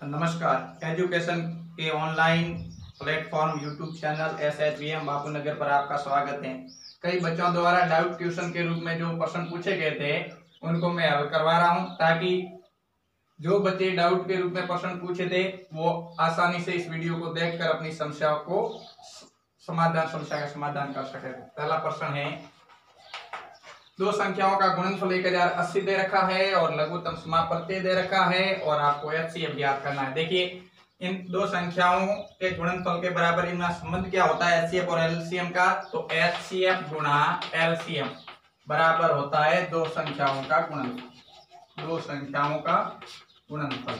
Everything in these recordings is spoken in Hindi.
नमस्कार। एजुकेशन के online platform YouTube channel SHVM Bapunagar पर आपका स्वागत है। कई बच्चों द्वारा डाउट ट्यूशन के रूप में जो प्रश्न पूछे गए थे उनको मैं हल करवा रहा हूं, ताकि जो बच्चे डाउट के रूप में प्रश्न पूछे थे वो आसानी से इस वीडियो को देखकर अपनी समस्या का समाधान कर सके। पहला प्रश्न है, दो संख्याओं का गुणनफल 1080 दे रखा है और लघुत्तम समापत्ति दे रखा है और आपको HCF ज्ञात करना है। देखिए, इन दो संख्याओं के गुणनफल के बराबर इनका संबंध क्या होता है HCF और LCM का, तो HCF गुणा LCM बराबर होता है दो संख्याओं का गुणनफल। दो संख्याओं का गुणनफल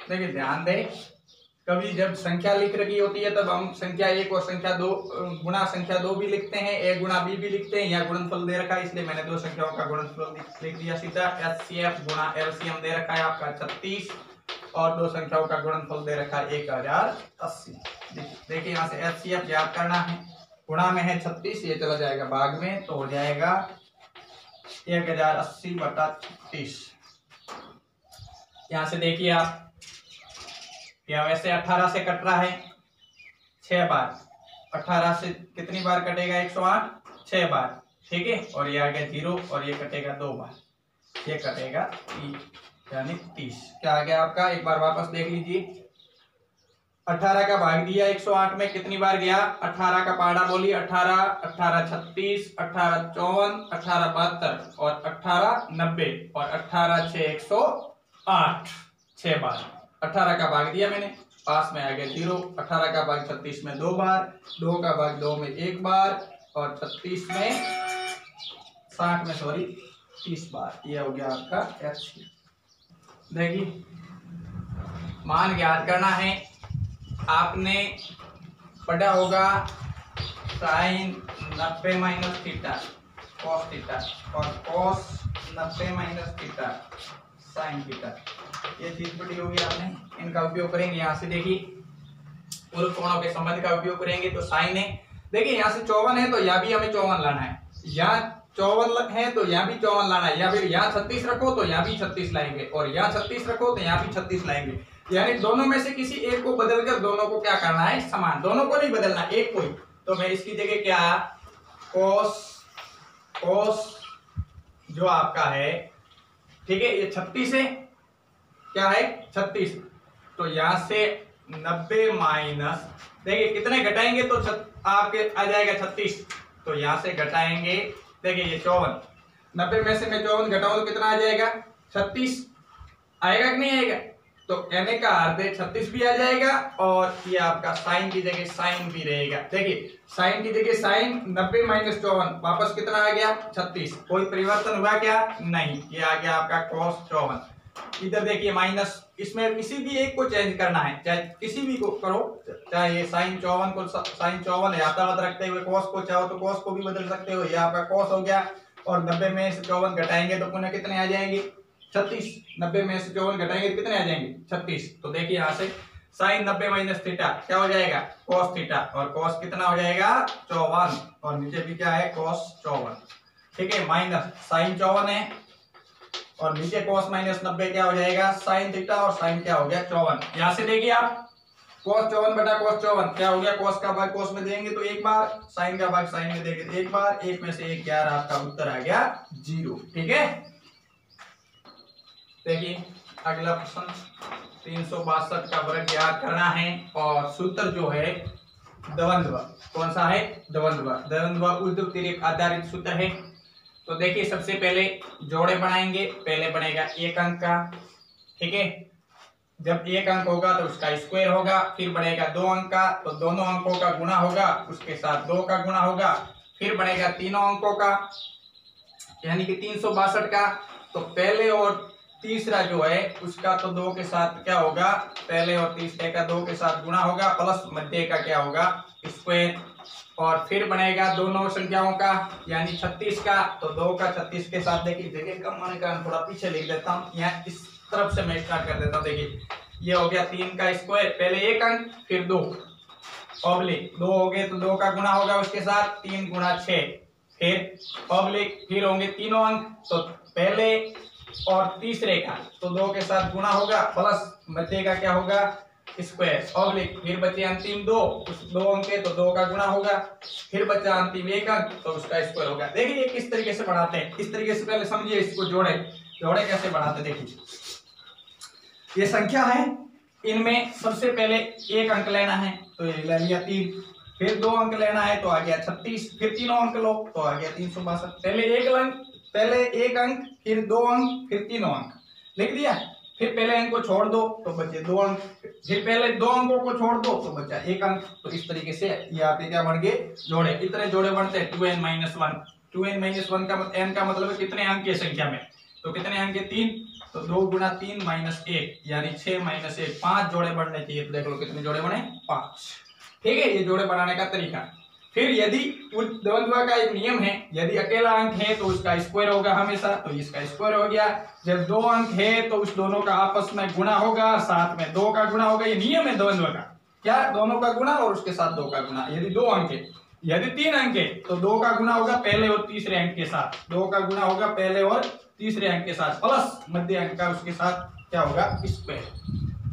देखिए, ध्यान दें, कभी जब संख्या लिख रखी होती है तब हम संख्या एक और संख्या दो गुणा संख्या दो भी लिखते हैं, ए गुणा बी भी लिखते हैं। यहाँ गुणनफल दे रखा है इसलिए मैंने दो संख्याओं का गुणनफल लिख दिया सीधा। HCF गुणा LCM दे रखा है आपका 36 और दो संख्याओं का गुणनफल दे रखा है 1080। देखिए, यहाँ से HCF याद करना है, गुणा में है 36, ये चला जाएगा भाग में तो हो जाएगा 1080/36। यहाँ से देखिए आप, या वैसे 18 से कट रहा है 6 बार। 18 से कितनी बार कटेगा 108? 6 बार, ठीक है। और ये आ गया 0 और ये कटेगा 2 बार, ये कटेगा 30 यानी 30। क्या आ गया आपका, एक बार वापस देख लीजिए। 18 का भाग दिया 108 में कितनी बार गया, 18 का पहाड़ा बोली 18, 18 36, 18 54, 18 72 और 18 90 और 18 6 108, 6 बार। 18 का भाग दिया मैंने, पास में आ गया 0। 18 का भाग 36 में 2 बार, 2 का भाग 2 में 1 बार और 36 में 30 बार। ये हो गया आपका HCF। देखिए, मान ज्ञात करना है। आपने पढ़ा होगा sine 90 minus theta cos theta और cos 90 minus theta sine theta, ये चीज पढ़ी होगी आपने। इनका उपयोग करेंगे। यहाँ से देखिए, पूर्व कोणों के संबंध का उपयोग करेंगे तो साइन है। देखिए, यहाँ से 54 है तो यहाँ भी हमें 54 लाना है, यहाँ 54 है तो यहाँ भी 54 लाना है, या फिर यहाँ 36 रखो तो यहाँ भी 36 लाएंगे और यहाँ 36 रखो तो यहाँ भी 36 लाएंगे। यानी दोनों में से किसी एक को बदलकर दोनों को क्या करना है, समान। दोनों को नहीं बदलना, एक को ही। तो मैं इसकी जगह क्या, कोस जो आपका है, ठीक है, ये 36 है, क्या है 36, तो यहां से 90 माइनस, देखिए कितने घटाएंगे तो आपके आ जाएगा 36, तो यहां से घटाएंगे। देखिए ये 54, 90 में से मैं 54 घटाऊं तो कितना आ जाएगा, 36 आएगा कि नहीं आएगा। तो कहने का अर्थ है 36 भी आ जाएगा और ये आपका साइन की जगह साइन भी रहेगा। देखिए, साइन की जगह साइन, 90 माइनस 54 वापस कितना आ गया 36। कोई परिवर्तन हुआ क्या, नहीं। ये आ गया आपका cos 54। इधर देखिए माइनस, इसमें किसी भी एक को चेंज करना है, चाहे किसी भी को करो, चाहे ये साइन 54 को साइन 54 यथावत रखते हुए cos को चाहो तो cos को भी बदल सकते हो। ये आपका cos हो गया और 90 में से 54 घटाएंगे तो पुनः कितने आ जाएंगे 36। 90 में से 54 घटाएंगे तो कितने आ जाएंगे 36। तो देखिए यहाँ से साइन 90 माइनस थीटा क्या हो जाएगा cos थीटा, और cos कितना हो जाएगा 54 और नीचे भी क्या है cos 54, ठीक है। माइनस साइन 54 है और नीचे cos माइनस 90 क्या हो जाएगा साइन थीटा और साइन क्या हो गया 54। यहाँ से देखिए आप, cos 54 बटा cos 54 क्या हो गया, cos का भाग cos में देंगे तो एक बार, साइन का भाग साइन में देंगे तो एक बार, एक में से 1 11, आपका उत्तर आ गया 0, ठीक है। देखिए अगला प्रश्न, 362 का वर्ग ज्ञात करना है और सूत्र जो है द्वंद्व, कौन सा है, द्वंद्व ऊर्ध्व आधारित सूत्र है। तो देखिए, सबसे पहले जोड़े बनाएंगे। पहले बनेगा 1 अंक का, ठीक है। जब 1 अंक होगा तो उसका स्क्वायर होगा। फिर बनेगा 2 अंक का, तो दोनों अंकों का गुणा होगा, उसके साथ 2 का गुणा होगा। फिर बनेगा तीनों अंकों का, यानी कि 362 का, तो पहले और तीसरा जो है उसका तो 2 के साथ क्या होगा, पहले और तीसरे का 2 के साथ गुणा होगा, प्लस मध्य का क्या होगा स्क्वायर। और फिर बनेगा दोनों संख्याओं का, यानी 36 का, तो 2 का 36 के साथ। देखिए जगह कम होने का थोड़ा पीछे लिख देता हूँ, यहाँ इस तरफ से मैं स्टार्ट कर देता हूँ। देखिए ये हो गया 3 का स्क्वायर, पहले 1 अंक फिर 2 ऑब्लिक 2 हो गए तो 2 का गुणा होगा उसके साथ, 3 गुणा 6, फिर ऑब्लिक, फिर होंगे तीनों अंक, तो पहले और तीसरे का, तो 2 के साथ गुणा होगा प्लस मध्य का क्या होगा स्क्वायर ऑब्लिक, फिर बचे अंतिम 2, उस 2 अंक है तो 2 का गुणा होगा, फिर बचा अंतिम 1 अंक तो उसका स्क्वायर होगा। देखिए ये किस तरीके से बढ़ाते हैं, इस तरीके से पहले समझिए, इसको जोड़े कैसे बढ़ाते देखिए। ये संख्या है, इनमें सबसे पहले 1 अंक लेना है तो ये ले लिया 3, फिर 2 अंक लेना है तो आ गया 36, फिर तीनों अंक लो तो आ गया 362। पहले एक अंक, फिर 2 अंक, फिर तीनों अंक लिख दिया, फिर पहले अंक को छोड़ दो तो बचे 2 अंक, फिर पहले 2 अंकों को छोड़ दो तो बचा 1 अंक। तो इस तरीके से ये आपके क्या बन गए जोड़े, इतने जोड़े बनते हैं 2n-1। 2n-1 का n का मतलब है कितने अंक की संख्या में, तो कितने अंक है 3, तो 2 गुना 3 माइनस 1 यानी 6 माइनस 1, 5 जोड़े बढ़ने चाहिए। तो देख लो कितने जोड़े बने 5। ठीक है, ये जोड़े बनाने का तरीका। फिर यदि द्वंद्व का एक नियम है, यदि अकेला अंक है तो उसका स्क्वायर होगा हमेशा, तो इसका स्क्वायर हो गया। जब 2 अंक है तो उस दोनों का आपस में गुणा होगा, साथ में 2 का गुणा होगा, ये नियम है द्वंद्व का, क्या दोनों का गुणा और उसके साथ 2 का गुणा। यदि 2 अंक है, यदि 3 अंक है तो 2 का गुणा होगा पहले और तीसरे अंक के साथ, 2 का गुणा होगा पहले और तीसरे अंक के साथ प्लस मध्य अंक का उसके साथ क्या होगा स्क्वायर।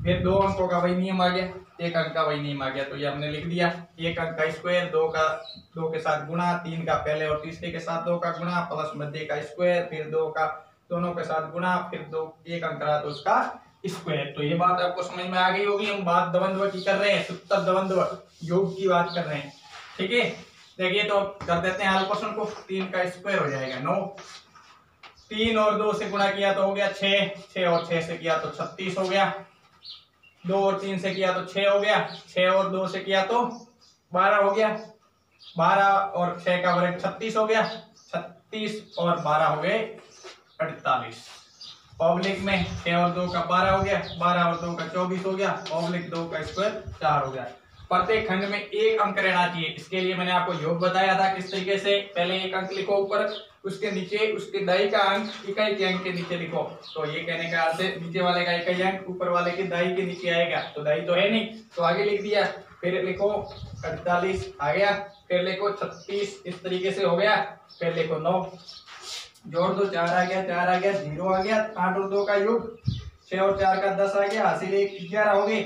फिर 2 अंकों का वही नियम आ गया, 1 अंक का वही नियम आ गया, तो ये हमने लिख दिया 1 अंक का स्क्वायर, 2 के साथ गुणा, 3 का पहले और तीसरे के साथ 2 का गुणा प्लस मध्य का स्क्वायर, फिर 2 का दोनों के साथ गुणा, फिर 1 अंक रहा तो उसका स्क्वायर। तो ये बात आपको समझ में आ गई होगी। हम बात द्वंद्व की कर रहे हैं, सूत्र द्वंद्व योग की बात कर रहे हैं। ठीक है, देखिए तो कर देते हैं हल क्वेश्चन को। 3 का स्क्वायर हो जाएगा 9, 3 और 2 से गुणा किया तो हो गया 6, 6 और 6 से किया तो 36 हो गया, 2 और 3 से किया तो 6 हो गया, 6 और 2 से किया तो 12 हो गया, 12 और 6 का वर्ग 36 हो गया, 36 और 12 हो गए 48। ऑब्लिक में 6 और 2 का 12 हो गया, 12 और 2 का 24 हो गया, ऑब्लिक 2 का स्क्वायर 4 हो गया। प्रत्येक खंड में 1 अंक रहना चाहिए। इसके लिए मैंने आपको योग बताया था किस तरीके से, पहले 1 अंक लिखो ऊपर, उसके नीचे उसके दाई का अंक इकाई के अंक के नीचे लिखो। तो ये कहने का अर्थ है नीचे वाले का इकाई अंक ऊपर वाले के दाई के नीचे आएगा, तो दाई तो है नहीं तो आगे लिख दिया, फिर लिखो 48 आ गया, फिर लिखो 36 इस तरीके से हो गया, फिर लिखो 9 जोड़ दो 4 आ गया, 4 आ गया 0 आ गया, 8 और 2 का योग 6 और 4 का 10 आ गया, हासिल 1 11 हो गए,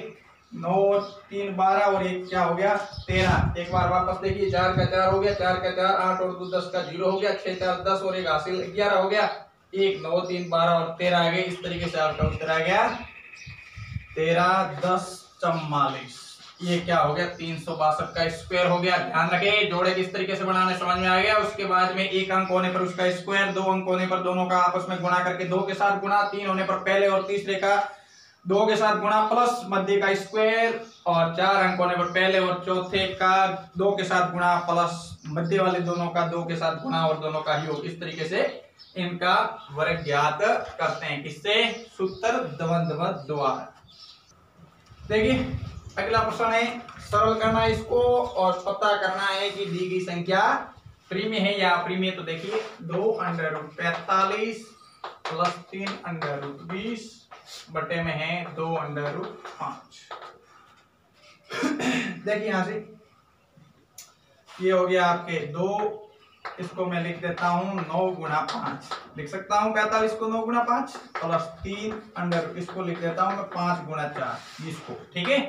9 और 3 12 और 1 क्या हो गया 13। एक बार वापस देखिए, 4 का 4 हो गया, 4 का 4, 8 और 2 10 का 0 हो गया, 6 4 10 और 1 हासिल 11 हो गया, 1 9 3 12 और 13 आ गए। इस तरीके से आपका उत्तर आ गया 13 10 44। ये क्या हो गया 362 का स्क्वायर हो गया। ध्यान रखें जोड़े किस तरीके से बनाने समझ में आ गया। उसके बाद में 1 अंक होने पर उसका स्क्वायर, 2 अंक होने पर दोनों का आपस में गुणा करके 2 के साथ गुणा, 3 होने पर पहले और तीसरे का 2 के साथ गुणा प्लस मध्य का स्क्वायर, और 4 अंक होने पर पहले और चौथे का 2 के साथ गुणा प्लस मध्य वाले दोनों का 2 के साथ गुणा और दोनों का योग। इस तरीके से इनका वर्ग ज्ञात करते हैं, किससे सूत्र द्वंद्व द्वारा। देखिए अगला प्रश्न है, सरल करना है इसको और पता करना है कि दी गई संख्या प्रीमिय है या अप्रीमिय। तो देखिए 2√45 प्लस 3√20 बटे में है 2√5। देखिए यहां से ये हो गया आपके 2, इसको मैं लिख देता हूं 9 गुणा 5 लिख सकता हूं, 45 को 9 गुणा 5 प्लस 3 इसको लिख देता हूं मैं 5 गुणा 4 इसको। ठीक है,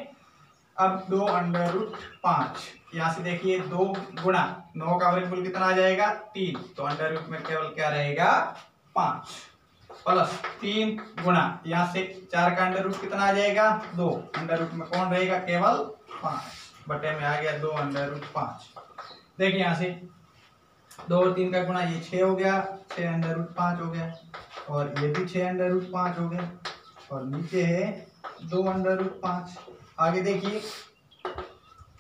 अब 2√5 यहाँ से देखिए 2 गुणा 9 का वर्गमूल कितना आ जाएगा 3, तो अंडर रूट में केवल क्या रहेगा 5 प्लस 3 गुणा यहाँ से 4 का अंडर रूट कितना आ जाएगा 2, अंडर रूट में कौन रहेगा केवल 5 बटे में आ गया 2√5। देखिए यहाँ से 2 और 3 का गुणा ये 6 हो गया, 6√5 हो गया, और ये भी 6√5 हो गया, और नीचे है 2√5। आगे देखिए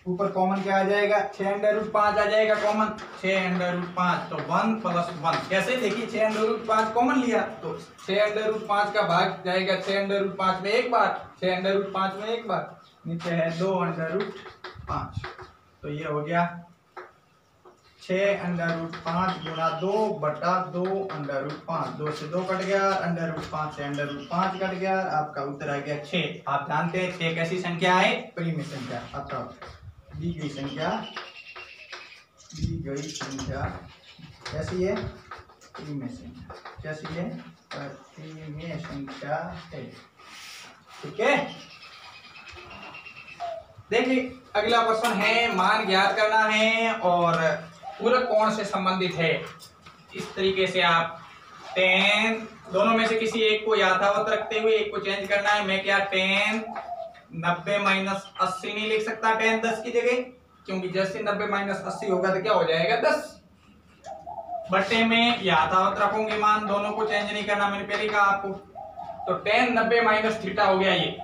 ऊपर कॉमन क्या आ जाएगा 6√5 आ जाएगा कॉमन, 6√5 तो 1 प्लस 1। कैसे देखिए 6√5 कॉमन लिया तो 6√5 का भाग जाएगा 6√5 में एक बार, 6√5 में एक बार, नीचे है 2√5। तो ये हो गया 6√5 गुणा 2 बटा 2√5, 2 से 2 कट गया, √5 से √5 कट गया, आपका उत्तर आ गया 6। आप जानते हैं 6 कैसी संख्या है प्रीमिय संख्या। अतः दी गई संख्या कैसी है प्रीमिय संख्या। कैसी है प्रतिमेय संख्या है। ठीक है, देखिए अगला प्रश्न है, मान ज्ञात करना है और पूरक कोण से संबंधित है। इस तरीके से आप tan दोनों में से किसी एक को यथावत रखते हुए एक को चेंज करना है। मैं क्या tan 90 माइनस 80 नहीं लिख सकता tan 10 की जगह, क्योंकि जैसे 90 माइनस 80 होगा तो क्या हो जाएगा 10 बट्टे में यथावत रखूंगे मान, दोनों को चेंज नहीं करना, मैंने पहले कहा आपको। तो tan 90 माइनस थीटा हो गया, ये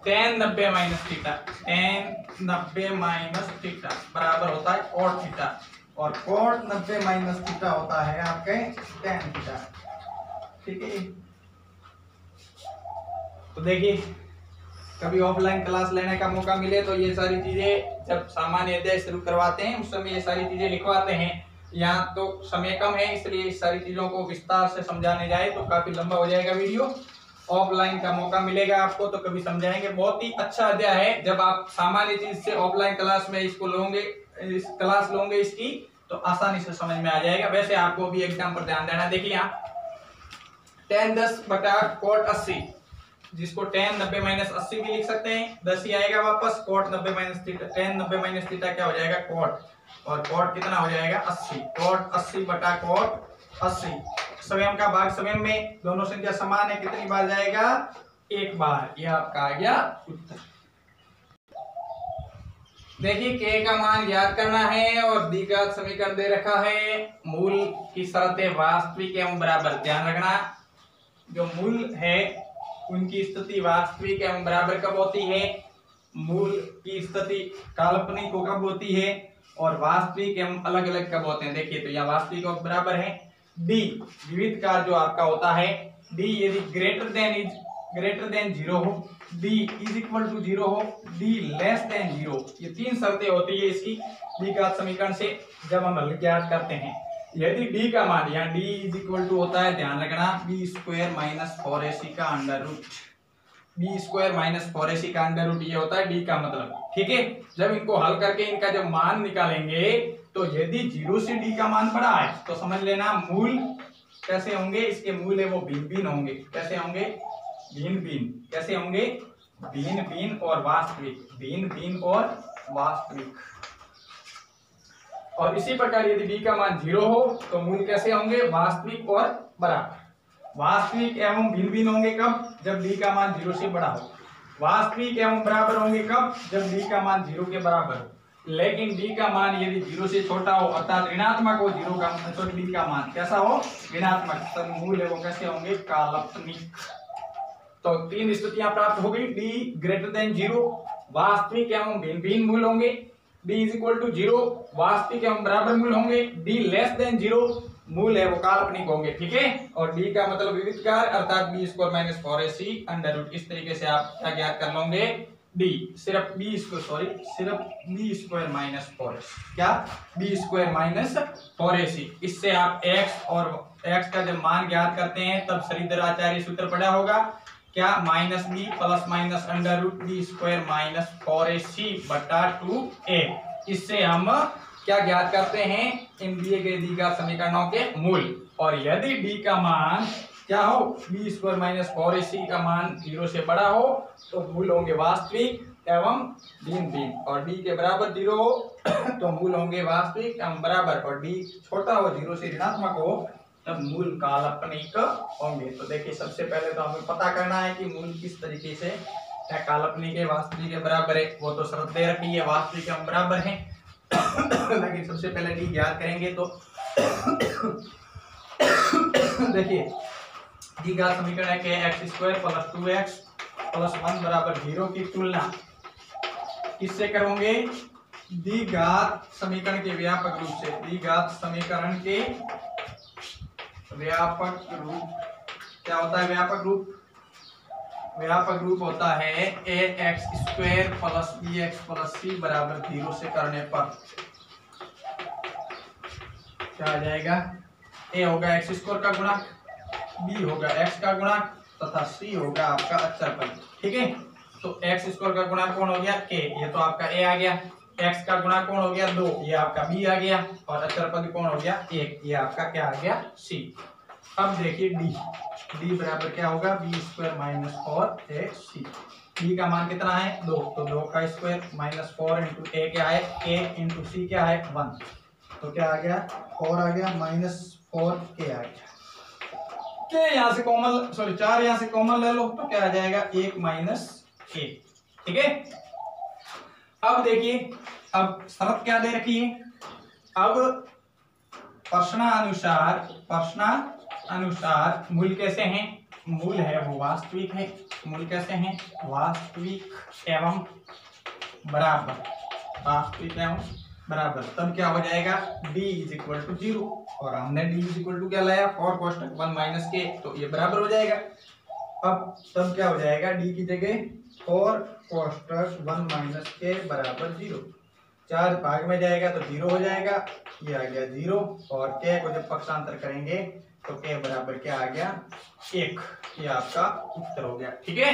tan 90 minus theta, tan 90 minus theta बराबर होता है cot थीटा, और cot 90 माइनस थीटा होता है आपके tan थीटा। ठीक है, तो देखिए कभी ऑफलाइन क्लास लेने का मौका मिले तो ये सारी चीजें, जब सामान्य अध्याय शुरू करवाते हैं उस समय ये सारी चीजें लिखवाते हैं। यहाँ तो समय कम है, इसलिए इस सारी चीजों को विस्तार से समझाने जाए तो काफी लंबा हो जाएगा वीडियो। ऑफलाइन का मौका मिलेगा आपको तो कभी समझाएंगे। बहुत ही अच्छा अध्याय है, जब आप सामान्य चीज से ऑफलाइन क्लास में इसको लोगे, इस क्लास लोगे इसकी, तो आसानी से समझ में आ जाएगा। वैसे आपको भी एग्जाम पर ध्यान देना। देखिए यहाँ tan 10 बटा cot 80, जिसको tan 90 माइनस 80 भी लिख सकते हैं, 10 ही आएगा वापस। cot 90 minus theta, tan 90 minus theta क्या हो जाएगा cot, और cot कितना हो जाएगा 80, cot 80 बटा cot 80। स्वयं का भाग स्वयं में, दोनों संख्या समान है, कितनी बार जाएगा, एक बार। यह आपका आ गया उत्तर। देखिए k का मान ज्ञात करना है और द्विघात समीकरण दे रखा है। मूल की शर्तें वास्तविक एवं बराबर, ध्यान रखना जो मूल है उनकी स्थिति वास्तविक एवं बराबर कब होती है, मूल की स्थिति काल्पनिक कब होती है, और वास्तविक एवं अलग अलग कब होते हैं। देखिए तो यहाँ वास्तविक और बराबर है। डी विविध कार जो आपका होता है, डी यदि ग्रेटर देन 0 हो, डी इज इक्वल टू 0 हो, डी लेस देन 0, ये तीन शर्तें होती है इसकी द्विघात समीकरण से जब हम हल ज्ञात करते हैं। यदि डी का मान, यहाँ डी इज इक्वल टू होता है, ध्यान रखना, बी स्क्वायर माइनस 4ac का under root, B square minus 4ac का अंडर रूट, ये होता है डी का मतलब। ठीक है, जब इनको हल करके इनका जब मान निकालेंगे तो यदि 0 से डी का मान बड़ा है तो समझ लेना मूल कैसे होंगे, इसके मूल है वो भिन्न भिन्न होंगे। कैसे होंगे, भिन्न भिन्न। कैसे होंगे, भिन्न भिन्न और वास्तविक, भिन्न भिन्न और वास्तविक। और इसी प्रकार यदि b का मान 0 हो तो मूल कैसे होंगे, वास्तविक और बराबर। वास्तविक एवं भिन्न भिन्न होंगे कब, जब b का मान 0 से बड़ा हो। वास्तविक एवं बराबर होंगे कब, जब b का मान 0 के बराबर हो। लेकिन b का मान यदि 0 से छोटा हो, अर्थात ऋणात्मक हो, 0 का सॉरी b का मान कैसा हो, ऋणात्मक, तब मूल है वो कैसे होंगे, काल्पनिक। तो तीन स्थितियां प्राप्त हो गई, d ग्रेटर देन 0, वास्तविक एवं भिन्न भिन्न मूल होंगे, d इज इक्वल टू 0, वास्तविक एवं बराबर मूल होंगे, d लेस देन 0, मूल है वो काल्पनिक होंगे। ठीक है, और d का मतलब विविध कार, अर्थात b square minus 4ac under root. इस तरीके से आप क्या ज्ञात कर लोगे, d सिर्फ b स्क्वायर माइनस 4ac, क्या b स्क्वायर माइनस 4ac। इससे आप x और x का जब मान ज्ञात करते हैं तब श्रीधराचार्य सूत्र पढ़ा होगा, क्या minus B plus minus under root B square minus 4ac बटा 2a। इससे हम क्या ज्ञात करते हैं, इन दिए गए द्विघात समीकरणों के मूल। और यदि d का मान क्या हो, बी स्क्वायर माइनस 4ac का मान 0 से बड़ा हो तो मूल होंगे वास्तविक एवं भिन्न भिन्न, और d के बराबर 0 हो तो मूल होंगे वास्तविक एवं बराबर, और d छोटा हो, 0 से ऋणात्मक हो, तब मूल काल्पनिक होंगे। तो देखिए सबसे पहले तो हमें पता करना है कि मूल किस तरीके से, क्या काल्पनिक है, वास्तविक के बराबर है, वो तो शर्त दे रखी है, वास्तविक एवं बराबर है। लेकिन सबसे पहले डी ज्ञात करेंगे तो देखिए द्विघात समीकरण है कि x square plus 2x plus 1 बराबर 0 की तुलना किससे करोगे, द्विघात समीकरण के व्यापक रूप से। द्विघात समीकरण के व्यापक रूप क्या होता है, व्यापक रूप, व्यापक रूप होता है ax square plus bx plus c बराबर 0 से करने पर क्या आ जाएगा, a होगा x स्क्वायर का गुणक, b होगा x का गुणक तथा c होगा आपका अचर पद। ठीक है, तो x स्क्वायर का गुणक कौन हो गया, k, ये तो आपका a आ गया, x का गुणक कौन हो गया 2, ये आपका b आ गया, और अचर पद कौन हो गया 1, ये आपका क्या आ गया c। अब देखिए डी बराबर क्या होगा, B square minus 4ac। D का मान कितना है 2, तो 2 का स्क्वायर माइनस 4 इंटू ए क्या है, ए इंटू सी क्या है 1, तो क्या आ गया 4 आ गया माइनस 4 के आ गया। के यहाँ से कॉमन, सॉरी 4 यहाँ से कॉमन ले लो तो क्या आ जाएगा 1 माइनस ए। ठीक है, अब देखिए अब शर्त क्या दे रखी है, अब प्रश्नानुसार मूल कैसे हैं, मूल है वो वास्तविक है, मूल कैसे हैं वास्तविक एवं बराबर, वास्तविक एवं बराबर, तब क्या हो जाएगा d इज इक्वल टू 0, और हमने d इज इक्वल टू क्या लाया 4 कोष्टक 1 माइनस के, तो ये बराबर हो जाएगा। अब तब क्या हो जाएगा d की जगह 4 कोष्टक 1 माइनस के बराबर 0, 4 भाग में जाएगा तो 0 हो जाएगा, ये आ गया 0, और k को जब पक्षांतर करेंगे तो k बराबर क्या आ गया 1, ये आपका उत्तर हो गया। ठीक है।